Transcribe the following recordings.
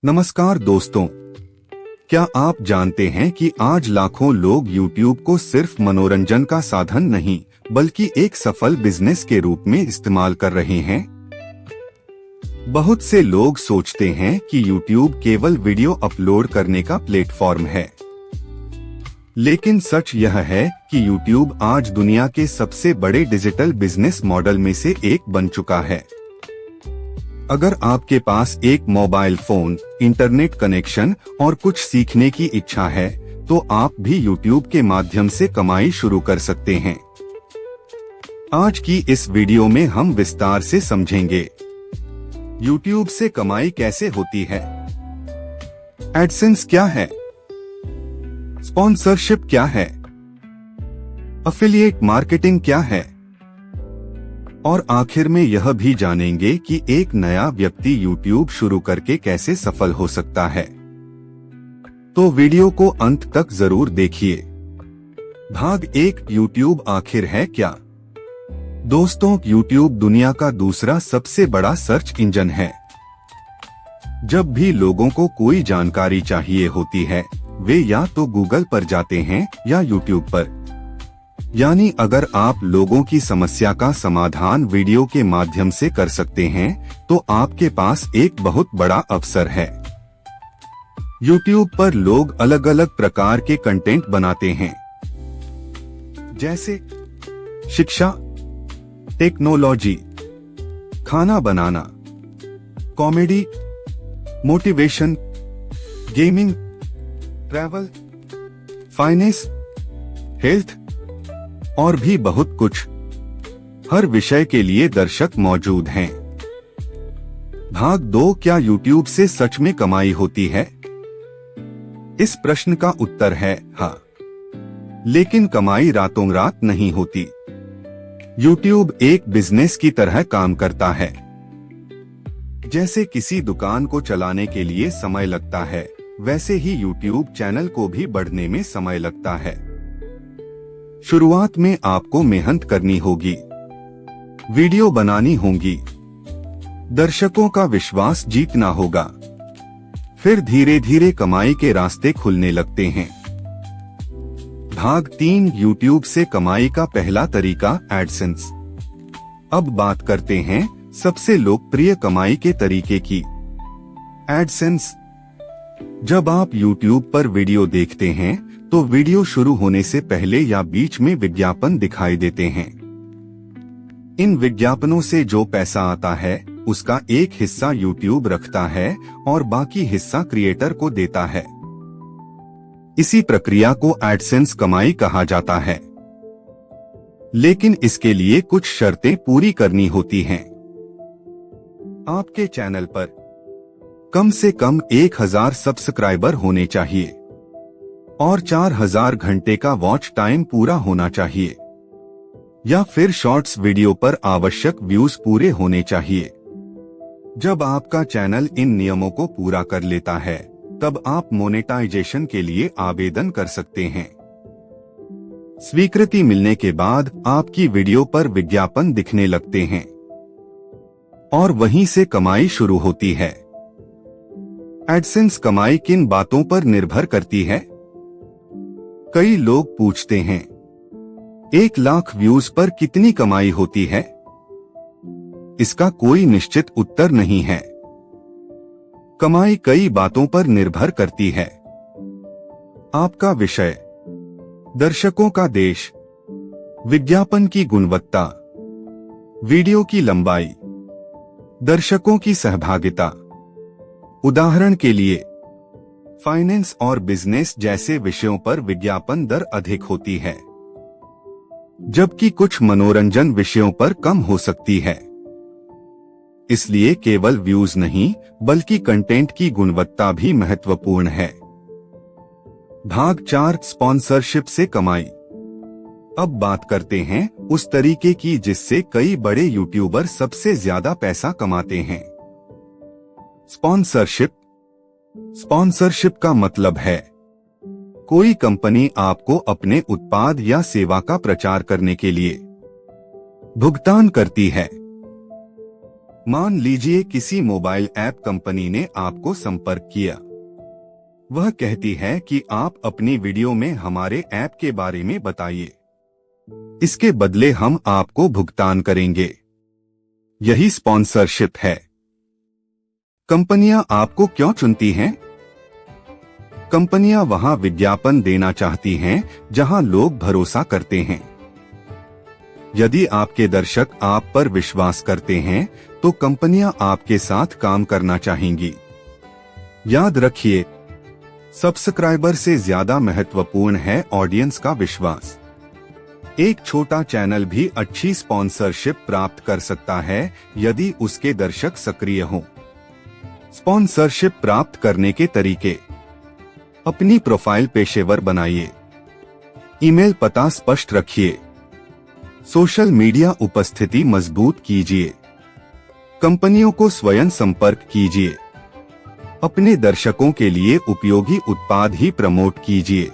नमस्कार दोस्तों, क्या आप जानते हैं कि आज लाखों लोग YouTube को सिर्फ मनोरंजन का साधन नहीं बल्कि एक सफल बिजनेस के रूप में इस्तेमाल कर रहे हैं। बहुत से लोग सोचते हैं कि YouTube केवल वीडियो अपलोड करने का प्लेटफॉर्म है, लेकिन सच यह है कि YouTube आज दुनिया के सबसे बड़े डिजिटल बिजनेस मॉडल में से एक बन चुका है। अगर आपके पास एक मोबाइल फोन, इंटरनेट कनेक्शन और कुछ सीखने की इच्छा है, तो आप भी YouTube के माध्यम से कमाई शुरू कर सकते हैं। आज की इस वीडियो में हम विस्तार से समझेंगे YouTube से कमाई कैसे होती है, एडसेंस क्या है, स्पॉन्सरशिप क्या है, एफिलिएट मार्केटिंग क्या है, और आखिर में यह भी जानेंगे कि एक नया व्यक्ति YouTube शुरू करके कैसे सफल हो सकता है। तो वीडियो को अंत तक जरूर देखिए। भाग 1, YouTube आखिर है क्या। दोस्तों, YouTube दुनिया का दूसरा सबसे बड़ा सर्च इंजन है। जब भी लोगों को कोई जानकारी चाहिए होती है, वे या तो गूगल पर जाते हैं या YouTube पर। यानी अगर आप लोगों की समस्या का समाधान वीडियो के माध्यम से कर सकते हैं, तो आपके पास एक बहुत बड़ा अवसर है। YouTube पर लोग अलग अलग प्रकार के कंटेंट बनाते हैं, जैसे शिक्षा, टेक्नोलॉजी, खाना बनाना, comedy, motivation, gaming, travel, finance, health और भी बहुत कुछ। हर विषय के लिए दर्शक मौजूद हैं। भाग 2, क्या YouTube से सच में कमाई होती है। इस प्रश्न का उत्तर है हाँ, लेकिन कमाई रातों रात नहीं होती। YouTube एक बिजनेस की तरह काम करता है। जैसे किसी दुकान को चलाने के लिए समय लगता है, वैसे ही YouTube चैनल को भी बढ़ने में समय लगता है। शुरुआत में आपको मेहनत करनी होगी, वीडियो बनानी होंगी, दर्शकों का विश्वास जीतना होगा, फिर धीरे धीरे कमाई के रास्ते खुलने लगते हैं। भाग 3, YouTube से कमाई का पहला तरीका, एडसेंस। अब बात करते हैं सबसे लोकप्रिय कमाई के तरीके की, एडसेंस। जब आप YouTube पर वीडियो देखते हैं, तो वीडियो शुरू होने से पहले या बीच में विज्ञापन दिखाई देते हैं। इन विज्ञापनों से जो पैसा आता है, उसका एक हिस्सा YouTube रखता है और बाकी हिस्सा क्रिएटर को देता है। इसी प्रक्रिया को एडसेंस कमाई कहा जाता है। लेकिन इसके लिए कुछ शर्तें पूरी करनी होती हैं। आपके चैनल पर कम से कम 1000 सब्सक्राइबर होने चाहिए और 4000 घंटे का वॉच टाइम पूरा होना चाहिए, या फिर शॉर्ट्स वीडियो पर आवश्यक व्यूज पूरे होने चाहिए। जब आपका चैनल इन नियमों को पूरा कर लेता है, तब आप मोनेटाइजेशन के लिए आवेदन कर सकते हैं। स्वीकृति मिलने के बाद आपकी वीडियो पर विज्ञापन दिखने लगते हैं और वहीं से कमाई शुरू होती है। एडसेंस कमाई किन बातों पर निर्भर करती है। कई लोग पूछते हैं, 1 लाख व्यूज पर कितनी कमाई होती है। इसका कोई निश्चित उत्तर नहीं है। कमाई कई बातों पर निर्भर करती है। आपका विषय, दर्शकों का देश, विज्ञापन की गुणवत्ता, वीडियो की लंबाई, दर्शकों की सहभागिता। उदाहरण के लिए, फाइनेंस और बिजनेस जैसे विषयों पर विज्ञापन दर अधिक होती है, जबकि कुछ मनोरंजन विषयों पर कम हो सकती है। इसलिए केवल व्यूज नहीं, बल्कि कंटेंट की गुणवत्ता भी महत्वपूर्ण है। भाग 4, स्पॉन्सरशिप से कमाई। अब बात करते हैं उस तरीके की जिससे कई बड़े यूट्यूबर सबसे ज्यादा पैसा कमाते हैं, स्पॉन्सरशिप। स्पॉन्सरशिप का मतलब है कोई कंपनी आपको अपने उत्पाद या सेवा का प्रचार करने के लिए भुगतान करती है। मान लीजिए किसी मोबाइल ऐप कंपनी ने आपको संपर्क किया। वह कहती है कि आप अपनी वीडियो में हमारे ऐप के बारे में बताइए, इसके बदले हम आपको भुगतान करेंगे। यही स्पॉन्सरशिप है। कंपनियां आपको क्यों चुनती हैं? कंपनियां वहां विज्ञापन देना चाहती हैं जहां लोग भरोसा करते हैं। यदि आपके दर्शक आप पर विश्वास करते हैं तो कंपनियां आपके साथ काम करना चाहेंगी। याद रखिए, सब्सक्राइबर से ज्यादा महत्वपूर्ण है ऑडियंस का विश्वास। एक छोटा चैनल भी अच्छी स्पॉन्सरशिप प्राप्त कर सकता है यदि उसके दर्शक सक्रिय हों। स्पॉन्सरशिप प्राप्त करने के तरीके: अपनी प्रोफाइल पेशेवर बनाइए, ईमेल पता स्पष्ट रखिए, सोशल मीडिया उपस्थिति मजबूत कीजिए, कंपनियों को स्वयं संपर्क कीजिए, अपने दर्शकों के लिए उपयोगी उत्पाद ही प्रमोट कीजिए।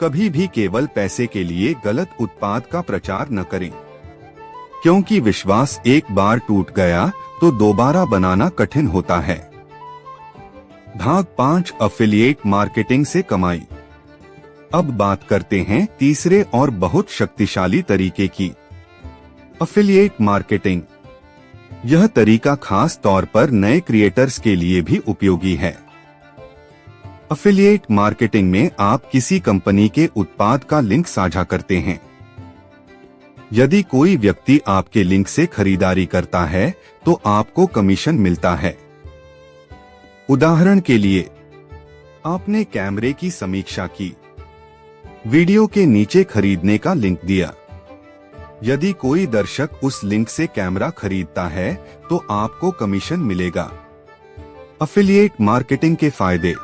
कभी भी केवल पैसे के लिए गलत उत्पाद का प्रचार न करें, क्योंकि विश्वास एक बार टूट गया तो दोबारा बनाना कठिन होता है। भाग 5: एफिलिएट मार्केटिंग से कमाई। अब बात करते हैं तीसरे और बहुत शक्तिशाली तरीके की, एफिलिएट मार्केटिंग। यह तरीका खास तौर पर नए क्रिएटर्स के लिए भी उपयोगी है। एफिलिएट मार्केटिंग में आप किसी कंपनी के उत्पाद का लिंक साझा करते हैं। यदि कोई व्यक्ति आपके लिंक से खरीदारी करता है तो आपको कमीशन मिलता है। उदाहरण के लिए, आपने कैमरे की समीक्षा की, वीडियो के नीचे खरीदने का लिंक दिया। यदि कोई दर्शक उस लिंक से कैमरा खरीदता है तो आपको कमीशन मिलेगा। एफिलिएट मार्केटिंग के फायदे: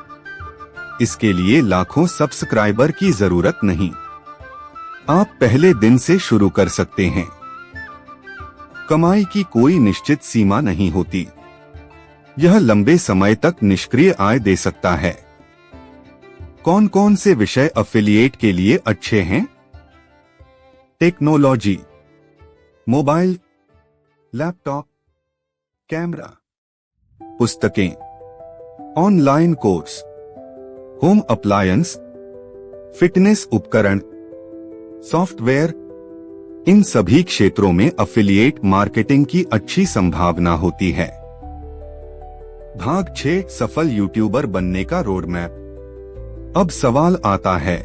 इसके लिए लाखों सब्सक्राइबर की जरूरत नहीं, आप पहले दिन से शुरू कर सकते हैं। कमाई की कोई निश्चित सीमा नहीं होती, यह लंबे समय तक निष्क्रिय आय दे सकता है। कौन कौन से विषय एफिलिएट के लिए अच्छे हैं? टेक्नोलॉजी, मोबाइल, लैपटॉप, कैमरा, पुस्तकें, online course, home appliance, fitness उपकरण, सॉफ्टवेयर। इन सभी क्षेत्रों में एफिलिएट मार्केटिंग की अच्छी संभावना होती है। भाग 6: सफल यूट्यूबर बनने का रोड मैप। अब सवाल आता है,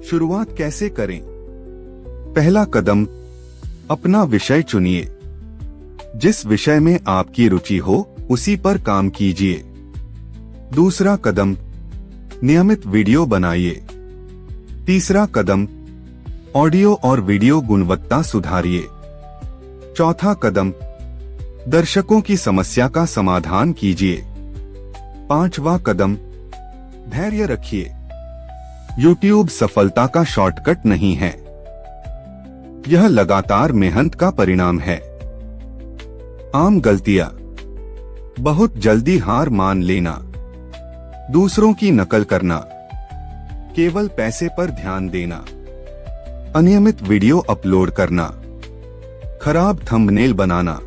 शुरुआत कैसे करें? पहला कदम, अपना विषय चुनिए। जिस विषय में आपकी रुचि हो उसी पर काम कीजिए। दूसरा कदम, नियमित वीडियो बनाइए। तीसरा कदम, ऑडियो और वीडियो गुणवत्ता सुधारिए। चौथा कदम, दर्शकों की समस्या का समाधान कीजिए। पांचवा कदम, धैर्य रखिए। YouTube सफलता का शॉर्टकट नहीं है, यह लगातार मेहनत का परिणाम है। आम गलतियां: बहुत जल्दी हार मान लेना, दूसरों की नकल करना, केवल पैसे पर ध्यान देना, अनियमित वीडियो अपलोड करना, खराब थंबनेल बनाना,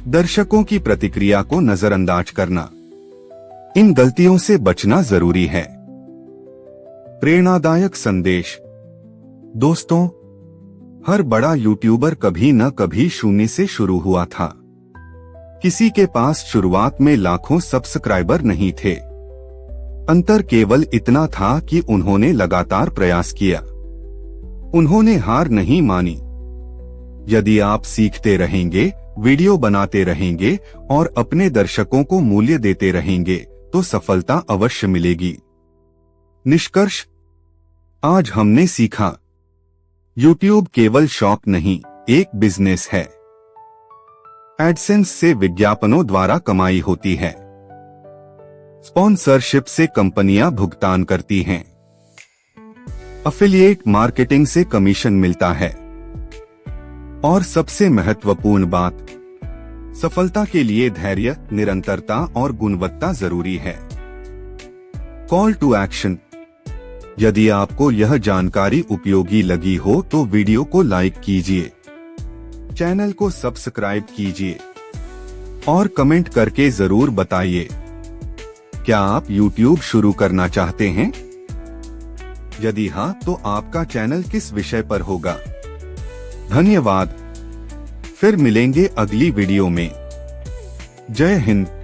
दर्शकों की प्रतिक्रिया को नजरअंदाज करना। इन गलतियों से बचना जरूरी है। प्रेरणादायक संदेश: दोस्तों, हर बड़ा यूट्यूबर कभी न कभी शून्य से शुरू हुआ था। किसी के पास शुरुआत में लाखों सब्सक्राइबर नहीं थे। अंतर केवल इतना था कि उन्होंने लगातार प्रयास किया, उन्होंने हार नहीं मानी। यदि आप सीखते रहेंगे, वीडियो बनाते रहेंगे और अपने दर्शकों को मूल्य देते रहेंगे तो सफलता अवश्य मिलेगी। निष्कर्ष: आज हमने सीखा, YouTube केवल शौक नहीं, एक बिजनेस है। एडसेंस से विज्ञापनों द्वारा कमाई होती है। स्पॉन्सरशिप से कंपनियां भुगतान करती हैं। एफिलिएट मार्केटिंग से कमीशन मिलता है। और सबसे महत्वपूर्ण बात, सफलता के लिए धैर्य, निरंतरता और गुणवत्ता जरूरी है। कॉल टू एक्शन: यदि आपको यह जानकारी उपयोगी लगी हो तो वीडियो को लाइक कीजिए, चैनल को सब्सक्राइब कीजिए और कमेंट करके जरूर बताइए, क्या आप YouTube शुरू करना चाहते हैं? यदि हाँ, तो आपका चैनल किस विषय पर होगा? धन्यवाद। फिर मिलेंगे अगली वीडियो में। जय हिंद।